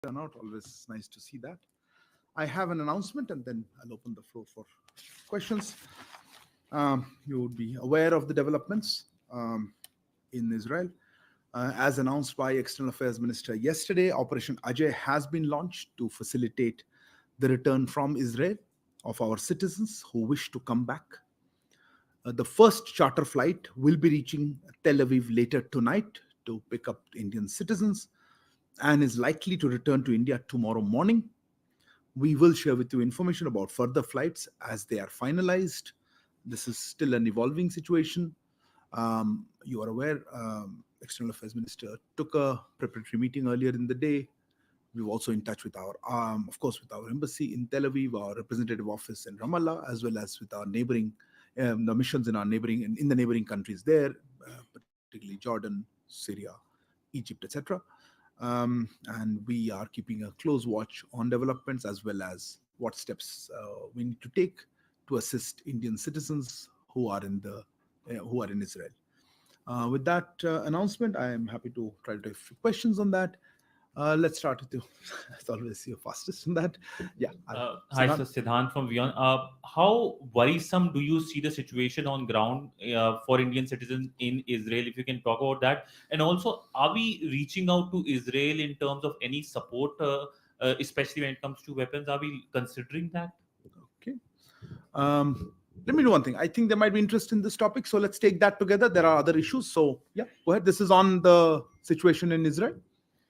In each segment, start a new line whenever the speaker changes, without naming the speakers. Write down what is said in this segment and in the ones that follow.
turnout. Always nice to see that. I have an announcement and then I'll open the floor for questions. You would be aware of the developments in Israel. As announced by External Affairs Minister yesterday, Operation Ajay has been launched to facilitate the return from Israel of our citizens who wish to come back. The first charter flight will be reaching Tel Aviv later tonight to pick up Indian citizens and is likely to return to India tomorrow morning. We will share with you information about further flights as they are finalized. This is still an evolving situation. You are aware, External Affairs Minister took a preparatory meeting earlier in the day. We're also in touch with our, of course, with our embassy in Tel Aviv, our representative office in Ramallah, as well as with our neighboring, the missions in our neighboring, in the neighboring countries there, particularly Jordan, Syria, Egypt, etc. And we are keeping a close watch on developments as well as what steps we need to take to assist Indian citizens who are in Israel. With that announcement, I am happy to try to take a few questions on that. Let's start with you. As always, you're fastest in that. Yeah.
Hi, sir. Siddhant from Vion. How worrisome do you see the situation on ground for Indian citizens in Israel? If you can talk about that, and also, are we reaching out to Israel in terms of any support, especially when it comes to weapons? Are we considering that?
Okay. Let me do one thing. I think there might be interest in this topic, so let's take that together. There are other issues, so yeah, go ahead. This is on the situation in Israel.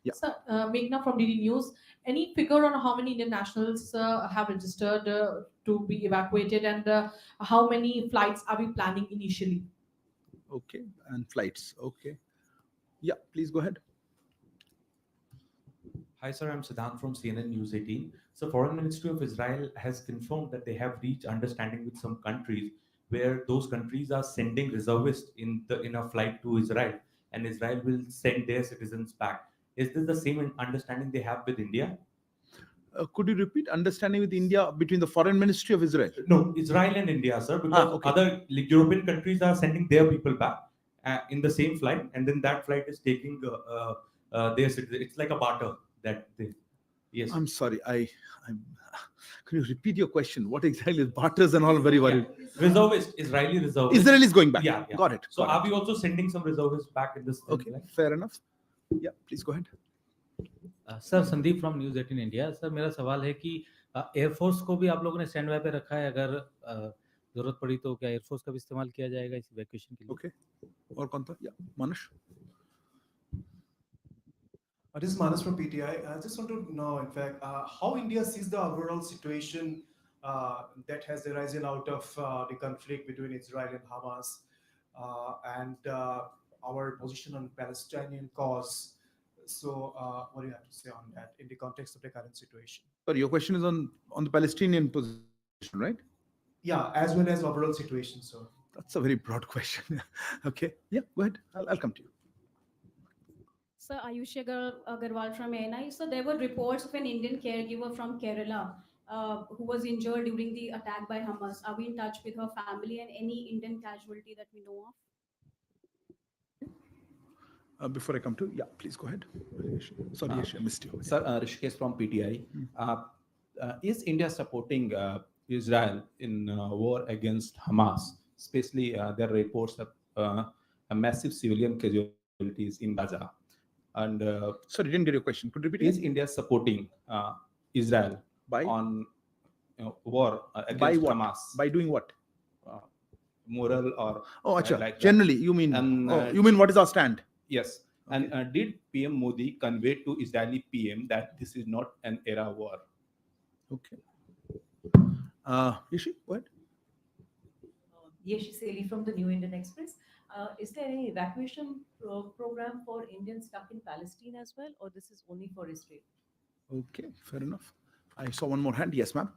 Yeah.
So, Meghna from DD News, any figure on how many Indian nationals have registered to be evacuated, and how many flights are we planning initially?
Okay, and flights. Okay. Yeah, please go ahead.
Hi, sir. I'm Siddhant from CNN News 18. So, Foreign Ministry of Israel has confirmed that they have reached understanding with some countries where those countries are sending reservists in a flight to Israel, and Israel will send their citizens back. Is this the same understanding they have with India?
Could you repeat understanding with India between the Foreign Ministry of Israel?
No, Israel and India, sir, because
okay.
other European countries are sending their people back in the same flight, and then that flight is taking their citizens. It's like a barter that they. Yes.
I'm sorry. I'm. Could you repeat your question? What exactly is barters and all? Very worried.
Yeah. Reservist, Israeli reservist.
Israel is going back.
Yeah.
Got it.
So are we also sending some reservists back in this?
Okay, fair enough. Yeah, please go ahead.
Sir Sandeep from news 18 India. Sir मेरा सवाल है कि air force को भी आप लोगों ने stand by पे रखा है, अगर जरूरत पड़ी तो क्या एयरफोर्स का भी इस्तेमाल किया जाएगा इस इवैक्यूएशन के लिए?
ओके, और कौन था? या मानस।
This is Manas from PTI. I just want to know, in fact, how India sees the overall situation that has arisen out of the conflict between Israel and Hamas, and our position on Palestinian cause. So, what do you have to say on that in the context of the current situation?
Sorry, your question is on the Palestinian position, right?
Yeah, as well as overall situation. So
that's a very broad question. Okay, yeah, go ahead. I'll come to you.
Sir, Ayush Agarwal from ANI. So there were reports of an Indian caregiver from Kerala who was injured during the attack by Hamas. Are we in touch with her family and any Indian casualty that we know of?
Before I come to, yeah, please go ahead. Sorry, I missed you.
Sir, Rishikesh from PTI. Is India supporting Israel in war against Hamas? Especially, there are reports of a massive civilian casualties in Gaza. And
sorry, didn't get your question. Could you repeat?
Is India supporting Israel on war against Hamas?
By doing what?
Moral or
like generally, you mean? And, you mean what is our stand?
Yes. Okay. And did PM Modi convey to Israeli PM that this is not an era war?
Okay. Yeshi, what?
Yeshi Seli from the New Indian Express. Is there any evacuation program for Indians stuck in Palestine as well, or this is only for Israel?
Okay, fair enough. I saw one more hand. Yes, ma'am.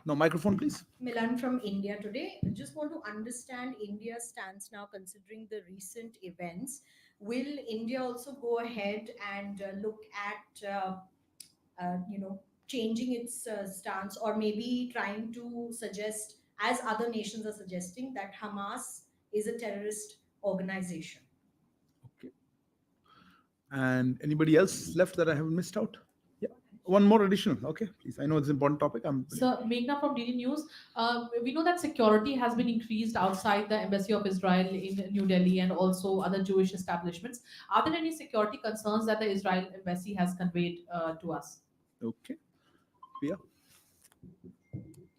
No, microphone, please.
Milan from India Today. Just want to understand India's stance now, considering the recent events. Will India also go ahead and look at, changing its stance, or maybe trying to suggest, as other nations are suggesting, that Hamas is a terrorist organization?
Okay. And anybody else left that I haven't missed out? One more additional. Okay, please. I know it's an important topic.
So, Meghna from DD News, we know that security has been increased outside the Embassy of Israel in New Delhi and also other Jewish establishments. Are there any security concerns that the Israel Embassy has conveyed to us?
Okay. Pia?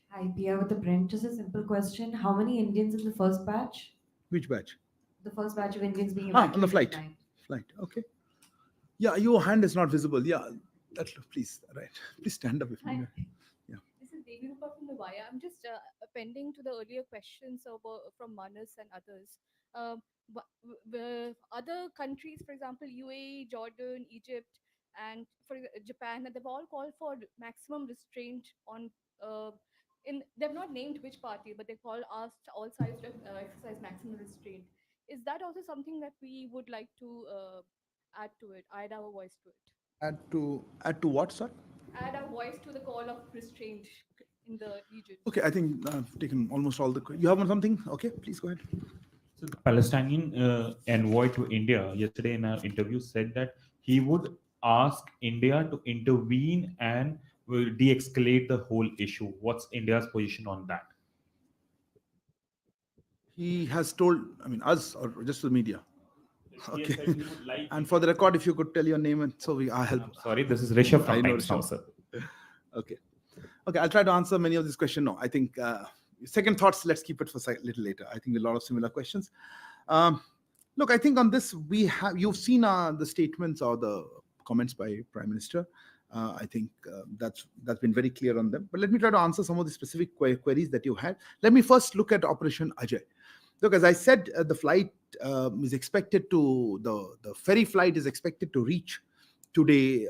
Hi, Pia with the print. Just a simple question. How many Indians in the first batch?
Which batch?
The first batch of Indians being
Ah,
evacuated
on the flight.
tonight.
Flight. Okay. Yeah, your hand is not visible. Yeah, please. Right. Please stand up if you.
Hi.
Yeah.
This is Devi Rupa from the Vaya. I'm just appending to the earlier questions from Manas and others. Other countries, for example, UAE, Jordan, Egypt, and Japan, they've all called for maximum restraint on. They've not named which party, but they asked all sides to exercise maximum restraint. Is that also something that we would like to add our voice to it?
Add to what, sir?
Add our voice to the call of restraint in the region.
Okay, I think I've taken almost all the. You have something? Okay, please go ahead.
So the Palestinian envoy to India yesterday in an interview said that he would ask India to intervene and will de-escalate the whole issue. What's India's position on that?
He has told, I mean, us or just the media.
He
Okay.
said he would like
And for the record, if you could tell your name, and so I'll help.
I'm sorry, this is Rishabh
I
from
know
Times Now,
Rishabh.
sir.
Okay. Okay, I'll try to answer many of these questions. No, I think second thoughts, let's keep it for a little later. I think a lot of similar questions. Look, I think on this, you've seen the statements or the comments by Prime Minister. I think that's been very clear on them. But let me try to answer some of the specific queries that you had. Let me first look at Operation Ajay. Look, as I said, the flight is expected to, the ferry flight is expected to reach today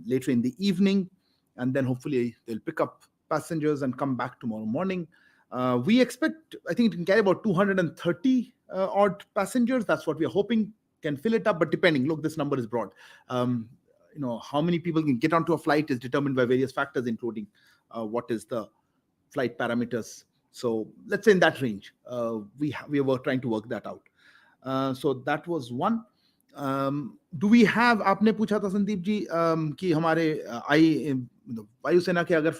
later in the evening, and then hopefully they'll pick up passengers and come back tomorrow morning. We expect, I think it can carry about 230 odd passengers. That's what we are hoping can fill it up, but depending, look, this number is broad. How many people can get onto a flight is determined by various factors, including what is the flight parameters. So let's say in that range, we were trying to work that out. So that was one. Do we have, आपने पूछा था संदीप जी कि हमारे वायुसेना के अगर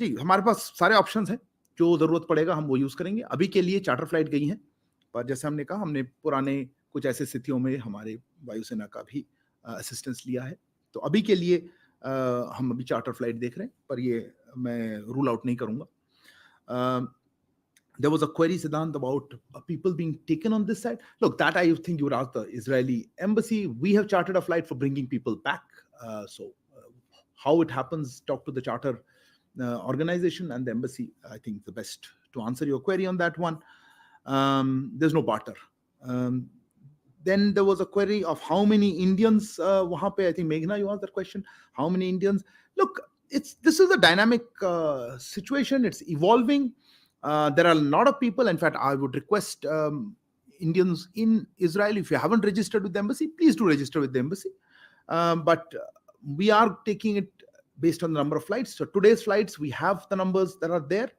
जी हमारे पास सारे ऑप्शंस हैं, जो जरूरत पड़ेगा हम वो यूज करेंगे. अभी के लिए चार्टर फ्लाइट गई हैं, पर जैसे हमने कहा, हमने पुराने कुछ ऐसे स्थितियों में हमारे वायुसेना का भी असिस्टेंस लिया है. तो अभी के लिए हम अभी चार्टर फ्लाइट देख रहे हैं, पर ये मैं रूल आउट नहीं करूंगा. There was a query, Siddhant, about people being taken on this side. Look, that I think you would ask the Israeli embassy. We have chartered a flight for bringing people back. So how it happens, talk to the charter organization and the embassy. I think the best to answer your query on that one. There's no barter. Then there was a query of how many Indians wahan pe. I think Meghna, you asked that question. How many Indians? Look, this is a dynamic situation. It's evolving. There are a lot of people. In fact, I would request Indians in Israel, if you haven't registered with the embassy, please do register with the embassy. But we are taking it based on the number of flights. So today's flights, we have the numbers that are there,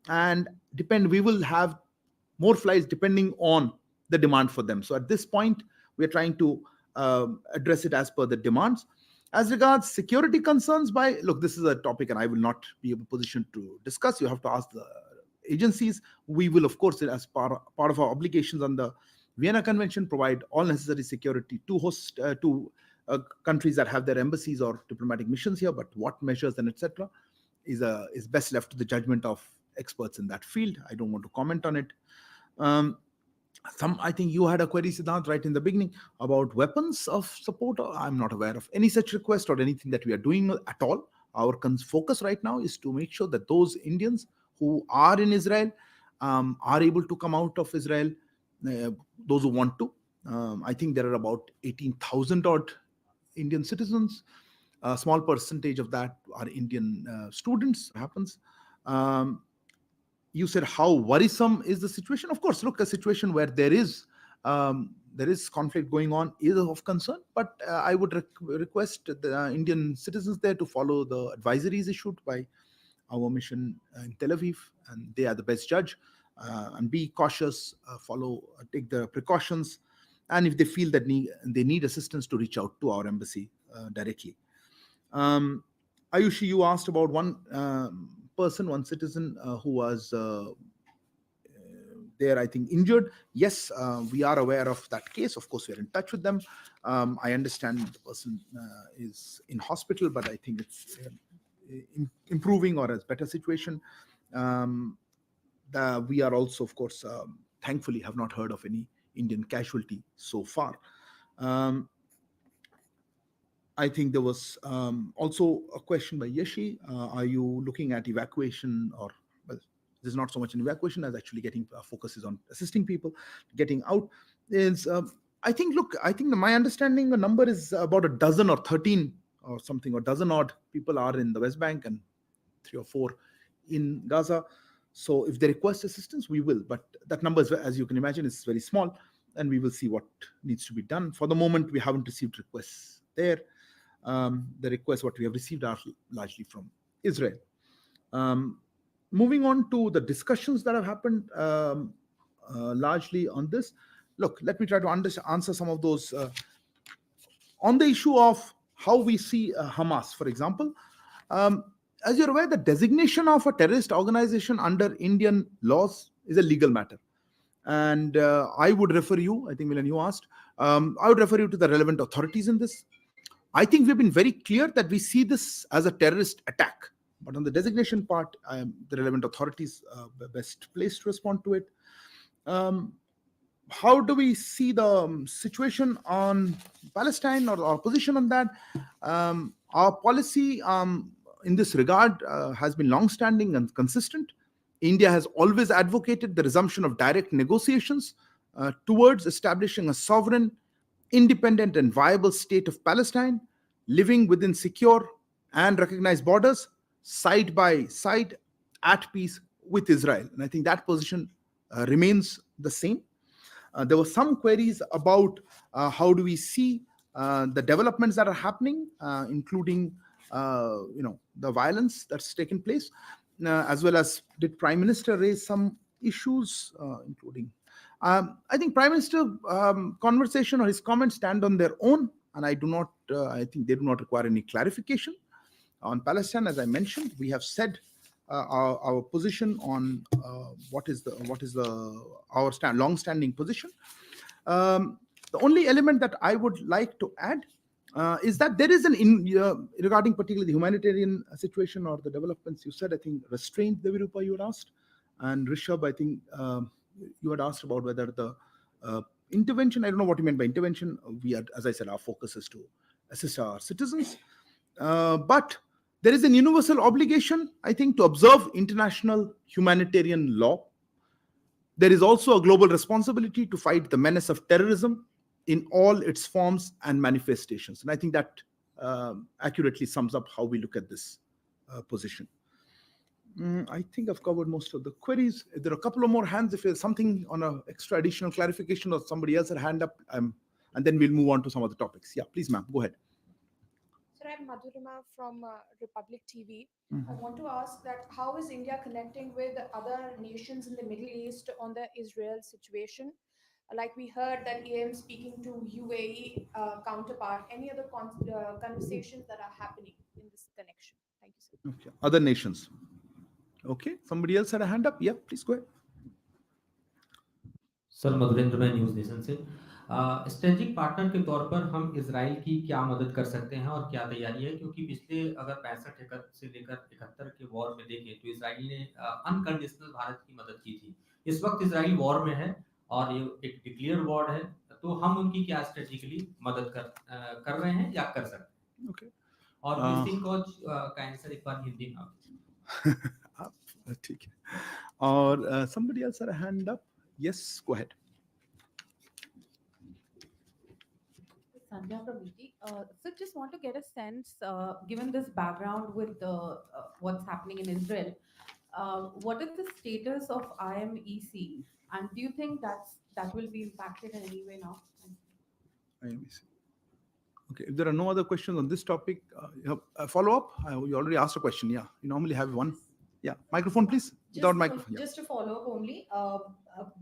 and we will have more flights depending on the demand for them. So at this point, we are trying to address it as per the demands. As regards security concerns, look, this is a topic and I will not be in a position to discuss. You have to ask the agencies. We will, of course, as part of our obligations on the Vienna Convention, provide all necessary security to host countries that have their embassies or diplomatic missions here. But what measures and etc. is best left to the judgment of experts in that field. I don't want to comment on it. I think you had a query, Siddhant, right in the beginning about weapons of support. I'm not aware of any such request or anything that we are doing at all. Our focus right now is to make sure that those Indians who are in Israel are able to come out of Israel, those who want to. I think there are about 18,000 odd Indian citizens. A small percentage of that are Indian students. Happens. You said how worrisome is the situation? Of course, look, a situation where there is conflict going on is of concern, but I would request the Indian citizens there to follow the advisories issued by our mission in Tel Aviv, and they are the best judge, and be cautious, take the precautions, and if they feel that they need assistance, to reach out to our embassy directly. Ayushi, you asked about one person, one citizen who was there, I think, injured. Yes, we are aware of that case. Of course, we are in touch with them. I understand the person is in hospital, but I think it's improving or a better situation. We are also, of course, thankfully have not heard of any Indian casualty so far. I think there was also a question by Yeshi. Are you looking at evacuation, or, well, there's not so much an evacuation as actually getting focuses on assisting people getting out. Is I think, look, I think my understanding, the number is about a dozen or 13 or something, or dozen odd people are in the West Bank and 3 or 4 in Gaza. So if they request assistance, we will. But that number, is, as you can imagine, is very small, and we will see what needs to be done. For the moment, we haven't received requests there. The requests what we have received are largely from Israel. Moving on to the discussions that have happened largely on this. Look, let me try to answer some of those. On the issue of how we see Hamas, for example, as you're aware, the designation of a terrorist organization under Indian laws is a legal matter. And I would refer you, I think, Milan, you asked, I would refer you to the relevant authorities in this. I think we've been very clear that we see this as a terrorist attack. But on the designation part, the relevant authorities are best placed to respond to it. How do we see the situation on Palestine, or our position on that? Our policy in this regard has been long-standing and consistent. India has always advocated the resumption of direct negotiations towards establishing a sovereign, independent and viable state of Palestine, living within secure and recognized borders, side by side, at peace with Israel. And I think that position remains the same. There were some queries about how do we see the developments that are happening, including the violence that's taken place, as well as did Prime Minister raise some issues, including I think Prime Minister conversation or his comments stand on their own, and I think they do not require any clarification. On Palestine, as I mentioned, we have said our position on what is our long-standing position. The only element that I would like to add is that there is regarding particularly the humanitarian situation or the developments you said, I think restraint, Devirupa, you had asked, and Rishabh, I think you had asked about whether the intervention, I don't know what you meant by intervention. As I said, our focus is to assist our citizens. But there is an universal obligation, I think, to observe international humanitarian law. There is also a global responsibility to fight the menace of terrorism in all its forms and manifestations. And I think that accurately sums up how we look at this position. I think I've covered most of the queries. There are a couple of more hands. If there's something on an extra additional clarification or somebody else had a hand up, and then we'll move on to some of the topics. Yeah, please, ma'am, go ahead.
Sir, I'm Madhurima from Republic TV.
Mhm.
I want to ask that how is India connecting with other nations in the Middle East on the Israel situation? Like we heard that EM speaking to UAE counterpart. Any other conversations that are happening in this connection? Thank you, sir.
Okay. Other nations. Okay. Somebody else had a hand up? Yeah, please go ahead.
Sir Madhurendra मैं news nation से strategic partner के तौर पर हम Israel की क्या मदद कर सकते हैं और क्या तैयारी है, क्योंकि पिछले अगर 65 से लेकर 71 के वॉर में देखें तो इजराइल ने अनकंडीशनल भारत की मदद की थी. इस वक्त इजराइल वॉर में है और ये एक डिक्लेयर वॉर है, तो हम उनकी क्या स्ट्रेटेजिकली मदद कर रहे हैं या कर सकते हैं?
Okay.
और मिसिंग कोच का आंसर एक बार हिंदी में आप.
ठीक है. और somebody else had a hand up. Yes, go ahead.
Sandhya from ET. So just want to get a sense, given this background with what's happening in Israel, what is the status of IMEC, and do you think that will be impacted in any way now?
IMEC. Okay. If there are no other questions on this topic, you have a follow-up? You already asked a question. Yeah, you normally have one. Yeah, microphone, please. Without microphone. Yeah.
Just a follow-up only.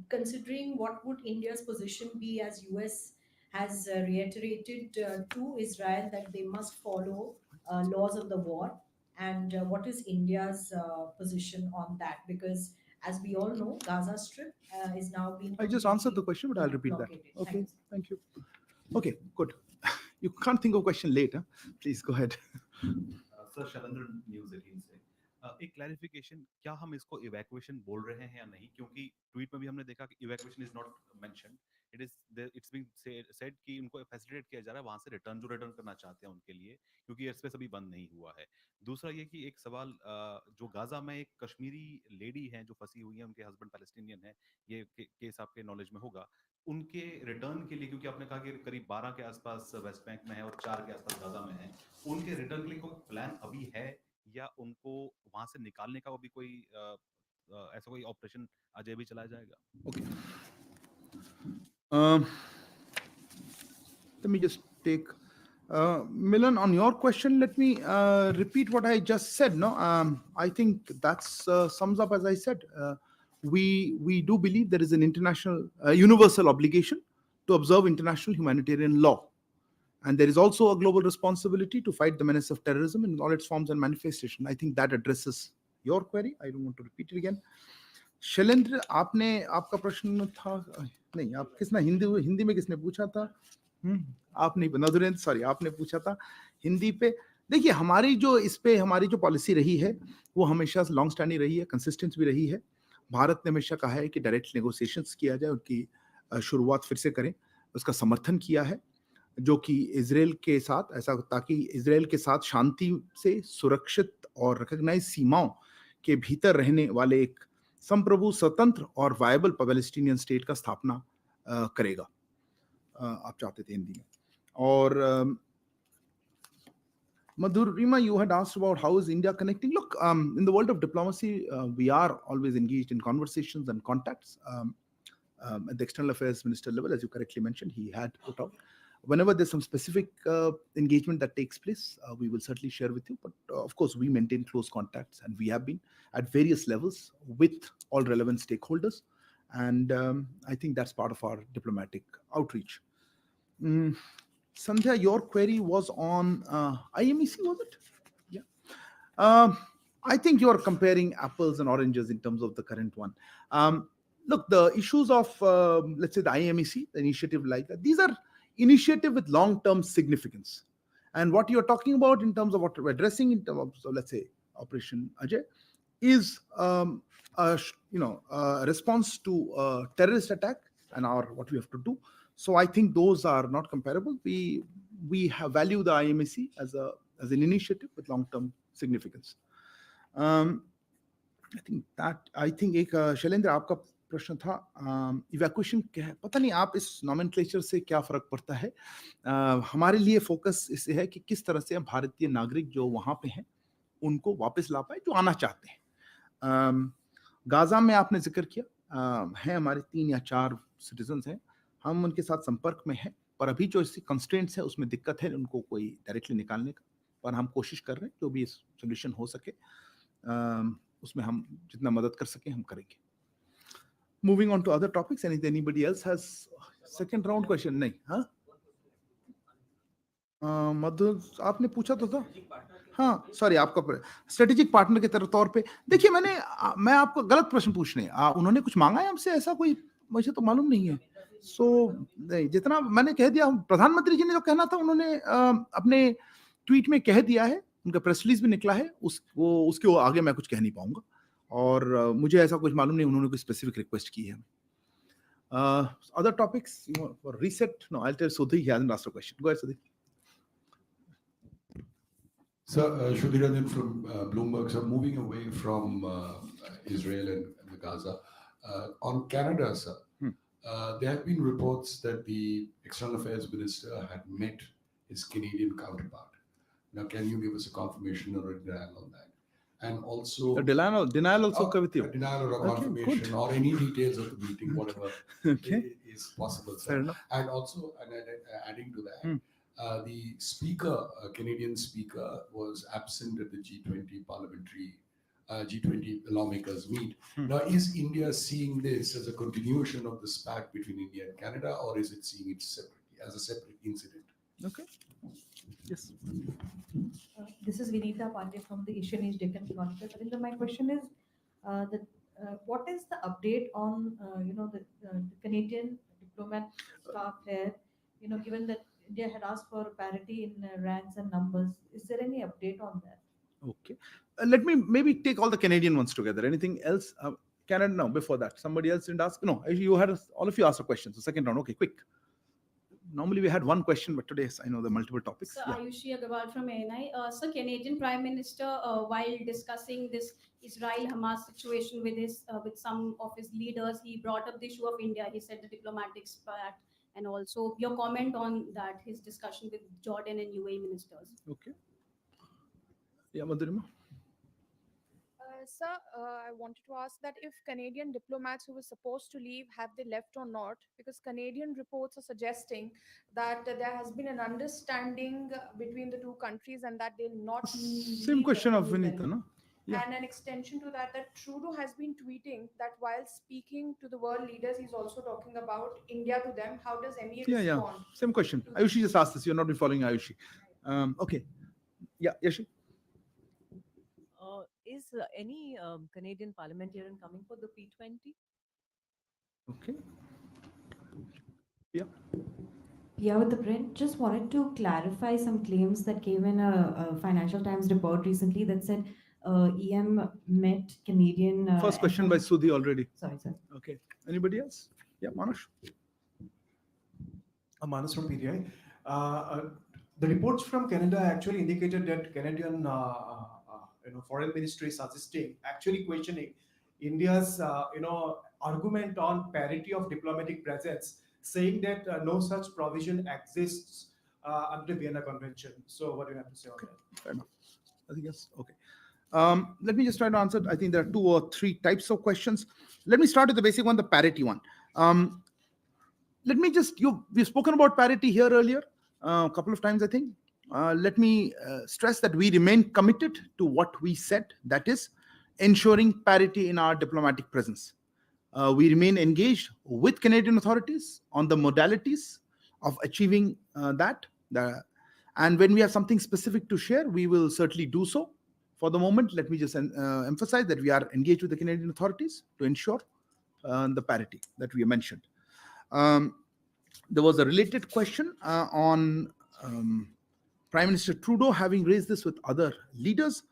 Considering what would India's position be, as US has reiterated to Israel that they must follow laws of the war, and what is India's position on that? Because as we all know, Gaza Strip is now being
I just answered the
completely,
question, but I'll repeat that.
blockaded.
Okay, thank you. Okay, good. You can't think of a question later. Please go ahead.
Sir Shailendra news 18 से एक clarification, क्या हम इसको evacuation बोल रहे हैं या नहीं, क्योंकि ट्वीट में भी हमने देखा कि evacuation is not mentioned, it's being said कि उनको फैसिलिटेट किया जा रहा है वहां से रिटर्न जो रिटर्न करना चाहते हैं उनके लिए, क्योंकि एयर स्पेस अभी बंद नहीं हुआ है। दूसरा ये कि एक सवाल, जो गाजा में एक कश्मीरी लेडी हैं जो फंसी हुई है, उनके हस्बैंड पैलेस्टीनियन है, ये केस आपके नॉलेज में होगा, उनके रिटर्न के लिए, क्योंकि आपने कहा कि करीब 12 के आसपास वेस्ट बैंक में है और 4 के आसपास गाजा में है, उनके रिटर्न के लिए कोई प्लान अभी है या उनको वहां से निकालने का भी कोई ऐसा कोई ऑपरेशन अजय भी चलाया जाएगा?
Okay. Let me just take Milan, on your question. Let me repeat what I just said. No, I think that's sums up as I said. We do believe there is an international universal obligation to observe international humanitarian law, and there is also a global responsibility to fight the menace of terrorism in all its forms and manifestation. I think that addresses your query. I don't want to repeat it again. Shailendra, आपने आपका प्रश्न था नहीं, आप किसने हिंदी में किसने पूछा था? आप नहीं, नदुरेंद्र, सॉरी, आपने पूछा था हिंदी पे। देखिए, हमारी जो इस पे हमारी जो पॉलिसी रही है वो हमेशा लॉन्ग स्टैंडिंग रही है, कंसिस्टेंट भी रही है। भारत ने हमेशा कहा है कि डायरेक्ट नेगोशिएशंस किया जाए, उनकी शुरुआत फिर से करें, उसका समर्थन किया है, जो कि इजराइल के साथ ऐसा, ताकि इजराइल के साथ शांति से सुरक्षित और रिकॉग्नाइज सीमाओं के भीतर रहने वाले एक संप्रभु, स्वतंत्र और वायबल पैलेस्टीनियन स्टेट का स्थापना करेगा। आप चाहते थे हिंदी में। और Madhurima, you had asked about how is India connecting. Look, in the world of diplomacy, we are always engaged in conversations and contacts. At the External Affairs Minister level, as you correctly mentioned, he had put out. Whenever there's some specific engagement that takes place, we will certainly share with you. But of course, we maintain close contacts, and we have been at various levels with all relevant stakeholders. And I think that's part of our diplomatic outreach. Sandhya, your query was on IMEC, was it? Yeah. I think you are comparing apples and oranges in terms of the current one. Look, the issues of, let's say, the IMEC, the initiative like that, these are initiatives with long-term significance. And what you're talking about in terms of what we're addressing in terms of, so let's say, Operation Ajay, is a response to a terrorist attack and what we have to do. So I think those are not comparable. We value the IMEC as an initiative with long-term significance. I think एक शैलेंद्र, आपका प्रश्न था evacuation क्या है, पता नहीं आप इस नॉमेनक्लेचर से क्या फर्क पड़ता है। हमारे लिए फोकस इससे है कि किस तरह से भारतीय नागरिक जो वहां पे हैं उनको वापस ला पाए, जो आना चाहते हैं। गाजा में आपने जिक्र किया, हैं हमारे 3 या 4 सिटीजन्स हैं, हम उनके साथ संपर्क में हैं, पर अभी जो इसकी कंस्ट्रेंट्स है उसमें दिक्कत है उनको कोई डायरेक्टली निकालने का, पर हम कोशिश कर रहे हैं जो भी सोल्यूशन हो सके उसमें हम जितना मदद कर सके हम करेंगे। Moving on to other topics, anybody else has second round question? नहीं, हाँ मधु, आपने पूछा तो था। हाँ, सॉरी, आपका स्ट्रेटेजिक पार्टनर के तौर पे, देखिए मैं आपको गलत प्रश्न पूछने, उन्होंने कुछ मांगा है हमसे, ऐसा कोई मुझे तो मालूम नहीं है। जितना मैंने कह दिया, प्रधानमंत्री जी ने जो कहना था उन्होंने अपने ट्वीट में कह दिया है, उनका प्रेस रिलीज भी निकला है, उसके आगे मैं कुछ कह नहीं पाऊंगा, और मुझे ऐसा कुछ मालूम नहीं उन्होंने कोई स्पेसिफिक रिक्वेस्ट की है। Other topics for reset? No, I tell Sudhi, he hasn't asked a question. Go ahead, Sudhi.
Sir, Shruti Ranjan from Bloomberg. So moving away from Israel and the Gaza, on Canada, sir, there have been reports that the External Affairs Minister had met his Canadian counterpart. Now, can you give us a confirmation or a denial on that? And also...
Denial also okay with you?
Denial or a confirmation, or any details of the meeting, whatever is possible, sir.
Fair enough.
And also, adding to that, the speaker, Canadian speaker, was absent at the G20 parliamentary, G20 lawmakers meet. Now, is India seeing this as a continuation of the spat between India and Canada, or is it seeing it separately, as a separate incident?
Okay. Yes.
This is Vinita Pandey from the Asian Age Deccan Chronicle. Arindam, my question is what is the update on the Canadian diplomat staff here? Given that India had asked for parity in ranks and numbers, is there any update on that?
Okay. Let me maybe take all the Canadian ones together. Anything else? Canada, no, before that. Somebody else didn't ask? No, you had, all of you asked a question. So second round, okay, quick. Normally we had one question, but today I know the multiple topics.
So
Yeah.
Ayushi Agarwal from ANI. So Canadian Prime Minister, while discussing this Israel-Hamas situation with some of his leaders, he brought up the issue of India. He said the diplomatic pact, and also your comment on that, his discussion with Jordan and UAE ministers.
Okay. Yeah, Madhurima.
Sir, I wanted to ask that if Canadian diplomats who were supposed to leave, have they left or not? Because Canadian reports are suggesting that there has been an understanding between the two countries and that they'll not
Same
leave
question of
New
Vinita,
Delhi.
no? Yeah.
And an extension to that, that Trudeau has been tweeting that while speaking to the world leaders, he's also talking about India to them. How does MEA
Yeah, yeah.
respond?
Same question. Ayushi just asked this. You're not been following Ayushi. Okay. Yeah, Yashi.
Is any Canadian parliamentarian coming for the P20?
Okay. Yeah.
Yeah, with the print, just wanted to clarify some claims that came in a Financial Times report recently that said EM met Canadian.
First question by Sudhi already.
Sorry, sir.
Okay. Anybody else? Yeah, Manush.
Manas from PTI. The reports from Canada actually indicated that Canadian foreign ministry is suggesting, actually questioning India's argument on parity of diplomatic presence, saying that no such provision exists under the Vienna Convention. So what do you have to say on that?
Fair enough. Nothing else? Okay. Let me just try to answer. I think there are 2 or 3 types of questions. Let me start with the basic one, the parity one. Let me just, we've spoken about parity here earlier, a couple of times, I think. Let me stress that we remain committed to what we said, that is, ensuring parity in our diplomatic presence. We remain engaged with Canadian authorities on the modalities of achieving that. And when we have something specific to share, we will certainly do so. For the moment, let me just emphasize that we are engaged with the Canadian authorities to ensure the parity that we mentioned. There was a related question on Prime Minister Trudeau having raised this with other leaders.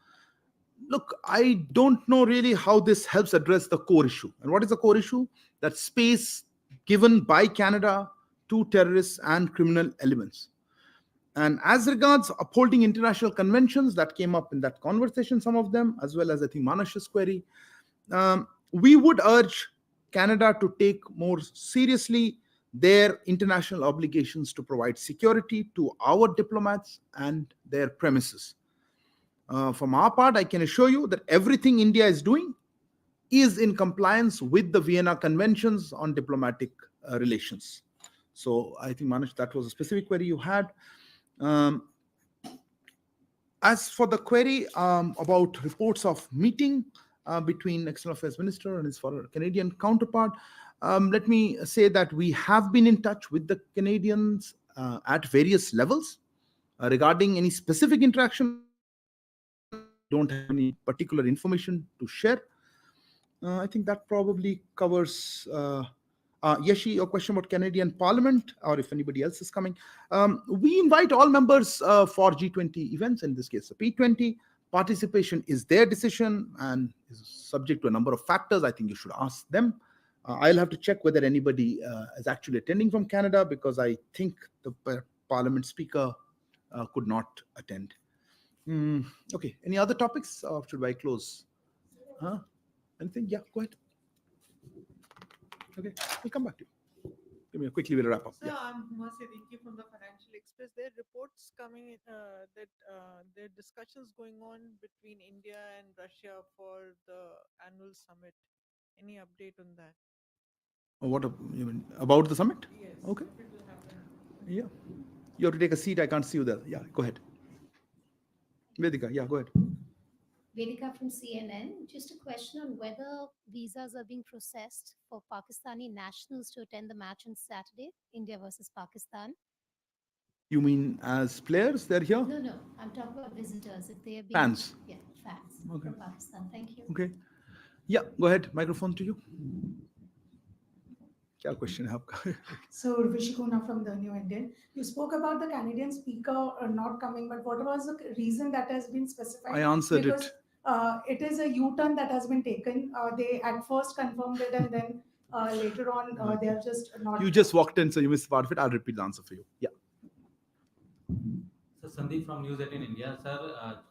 Look, I don't know really how this helps address the core issue. And what is the core issue? That space given by Canada to terrorists and criminal elements. And as regards upholding international conventions, that came up in that conversation, some of them, as well as I think Manash's query, we would urge Canada to take more seriously their international obligations to provide security to our diplomats and their premises. From our part, I can assure you that everything India is doing is in compliance with the Vienna Conventions on diplomatic relations. So I think, Manish, that was a specific query you had. As for the query about reports of meeting between External Affairs Minister and his foreign Canadian counterpart, let me say that we have been in touch with the Canadians at various levels regarding any specific interaction. I don't have any particular information to share. I think that probably covers. Yeshi, your question about Canadian Parliament, or if anybody else is coming. We invite all members for G20 events, in this case, the P20. Participation is their decision and is subject to a number of factors. I think you should ask them. I'll have to check whether anybody is actually attending from Canada, because I think the Parliament Speaker could not attend. Okay, any other topics, or should I close? Anything? Yeah, go ahead. Okay, we'll come back to you. Give me a quickly, we'll wrap up.
Sir, I'm Huma Siddiqui from the Financial Express. There are reports coming that there are discussions going on between India and Russia for the annual summit. Any update on that?
What you mean, about the summit?
Yes.
Okay.
If it will happen.
Yeah. You have to take a seat. I can't see you there. Yeah, go ahead. Vedika, yeah, go ahead.
Vedika from CNN. Just a question on whether visas are being processed for Pakistani nationals to attend the match on Saturday, India versus Pakistan.
You mean as players? They're here?
No, no, I'm talking about visitors. If they are being
Fans.
Yeah, fans
Okay.
from Pakistan. Thank you.
Okay. Yeah, go ahead. Microphone to you. क्या question है आपका?
So, Vishikuna from the New Indian, you spoke about the Canadian speaker not coming, but what was the reason that has been specified?
I answered
because,
it.
It is a U-turn that has been taken. They at first confirmed it, and then later on they are just not.
You just walked in, so you missed part of it. I'll repeat the answer for you. Yeah.
Sir Sandeep from news 18 India sir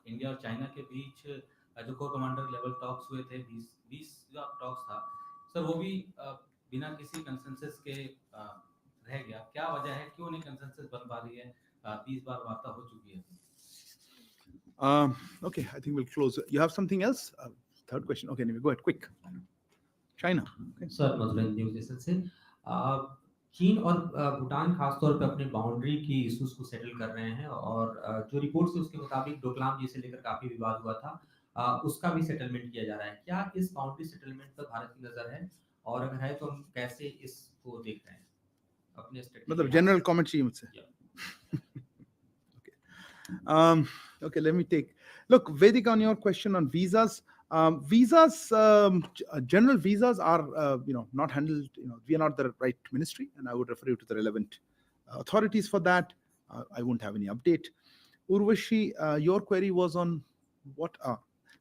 India और China के बीच जो को commander level talks हुए थे 20 का talks था sir वो भी बिना किसी कंसेंसस के रह गया क्या वजह है क्यों नहीं कंसेंसस बन पा रही है 30 बार वार्ता हो चुकी है
Okay, I think we'll close. You have something else? Third question. Okay, anyway, go ahead, quick. China. Okay.
Sir Madhuran news agency से चीन और भूटान खासतौर पे अपने बाउंड्री की इश्यूज को सेटल कर रहे हैं और जो रिपोर्ट्स है उसके मुताबिक डोकलाम जी से लेकर काफी विवाद हुआ था उसका भी सेटलमेंट किया जा रहा है क्या इस बाउंड्री सेटलमेंट पर भारत की नजर है और अगर है तो हम कैसे इसको देख रहे हैं अपने
मतलब जनरल कमेंट चाहिए मुझसे okay, let me take look Vedic on your question on visas. General visas are not handled. We are not the right ministry, and I would refer you to the relevant authorities for that. I won't have any update. Urvashi, your query was on what?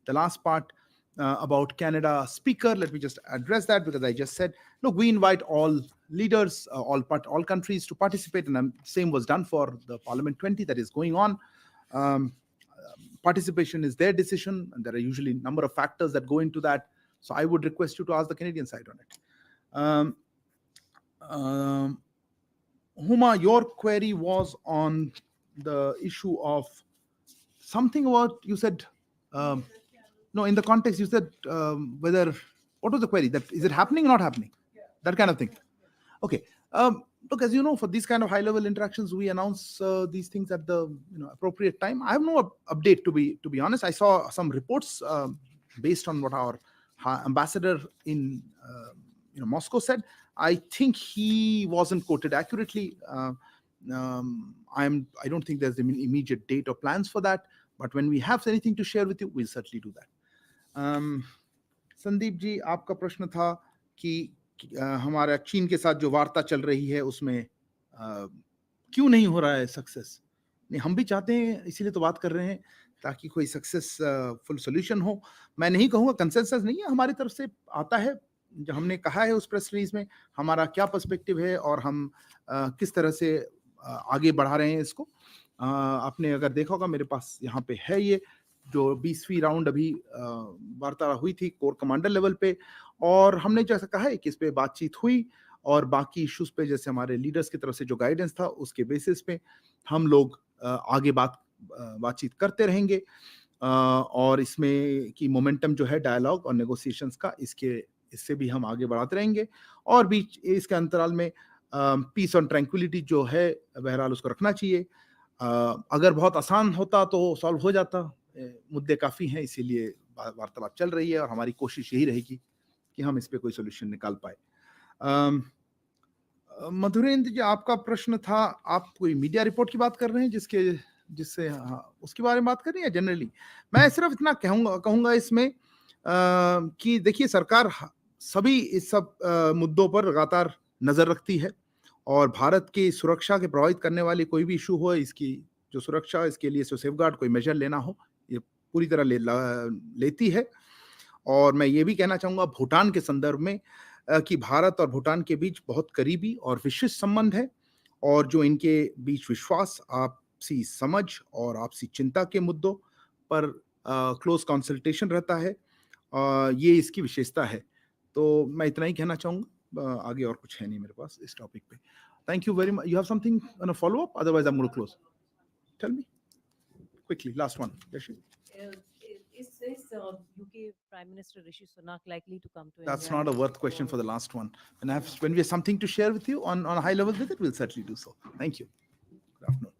The last part about Canada speaker. Let me just address that because I just said, look, we invite all leaders, all countries to participate, and same was done for the Parliament 20 that is going on. Participation is their decision, and there are usually a number of factors that go into that. So I would request you to ask the Canadian side on it. Huma, your query was on the issue of something about, you said, no, in the context you said whether, what was the query? That is it happening or not happening? That kind of thing. Okay. Look, as you know, for these kind of high-level interactions, we announce these things at the appropriate time. I have no update to be honest. I saw some reports based on what our ambassador in Moscow said. I think he wasn't quoted accurately. I don't think there's an immediate date or plans for that. But when we have anything to share with you, we'll certainly do that. Sandeep ji, आपका प्रश्न था कि हमारा चीन के साथ जो वार्ता चल रही है उसमें क्यों नहीं हो रहा है सक्सेस नहीं हम भी चाहते हैं इसीलिए तो बात कर रहे हैं ताकि कोई सक्सेसफुल सॉल्यूशन हो मैं नहीं कहूँगा कंसेंसस नहीं है हमारी तरफ से आता है जो हमने कहा है उस प्रेस रिलीज में हमारा क्या पर्सपेक्टिव है और हम किस तरह से आगे बढ़ा रहे हैं इसको आपने अगर देखा होगा मेरे पास यहाँ पे है ये जो 20वीं राउंड अभी वार्ता हुई थी कोर कमांडर लेवल पे और हमने जैसा कहा है कि इस पे बातचीत हुई और बाकी इश्यूज पे जैसे हमारे लीडर्स की तरफ से जो गाइडेंस था उसके बेसिस पे हम लोग आगे बातचीत करते रहेंगे और इसमें की मोमेंटम जो है डायलॉग और नेगोशिएशंस का इससे भी हम आगे बढ़ाते रहेंगे और बीच इसके अंतराल में पीस और ट्रैंक्विलिटी जो है बहरहाल उसको रखना चाहिए अगर बहुत आसान होता तो सॉल्व हो जाता मुद्दे काफ़ी हैं इसीलिए वार्तालाप चल रही है और हमारी कोशिश यही रहेगी कि हम इस पे कोई सोल्यूशन निकाल पाए मधुरेंद्र जी आपका प्रश्न था आप कोई मीडिया रिपोर्ट की बात कर रहे हैं जिससे उसके बारे में बात कर रही है जनरली मैं सिर्फ इतना कहूँगा इसमें कि देखिए सरकार सभी इस सब मुद्दों पर लगातार नज़र रखती है और भारत की सुरक्षा के प्रभावित करने वाली कोई भी इशू हो इसकी जो सुरक्षा इसके लिए सेफगार्ड कोई मेजर लेना हो ये पूरी तरह लेती है और मैं ये भी कहना चाहूँगा भूटान के संदर्भ में कि भारत और भूटान के बीच बहुत करीबी और विशिष्ट संबंध है और जो इनके बीच विश्वास आपसी समझ और आपसी चिंता के मुद्दों पर क्लोज कंसल्टेशन रहता है ये इसकी विशेषता है तो मैं इतना ही कहना चाहूँगा आगे और कुछ है नहीं मेरे पास इस टॉपिक पे thank you very much you have something on a follow up otherwise I am going to close tell me quickly last one Yashi.
Is UK Prime Minister Rishi Sunak likely to come to
That's
India?
not a worth question for the last one. When we have something to share with you on a high level visit, we'll certainly do so. Thank you. Good afternoon.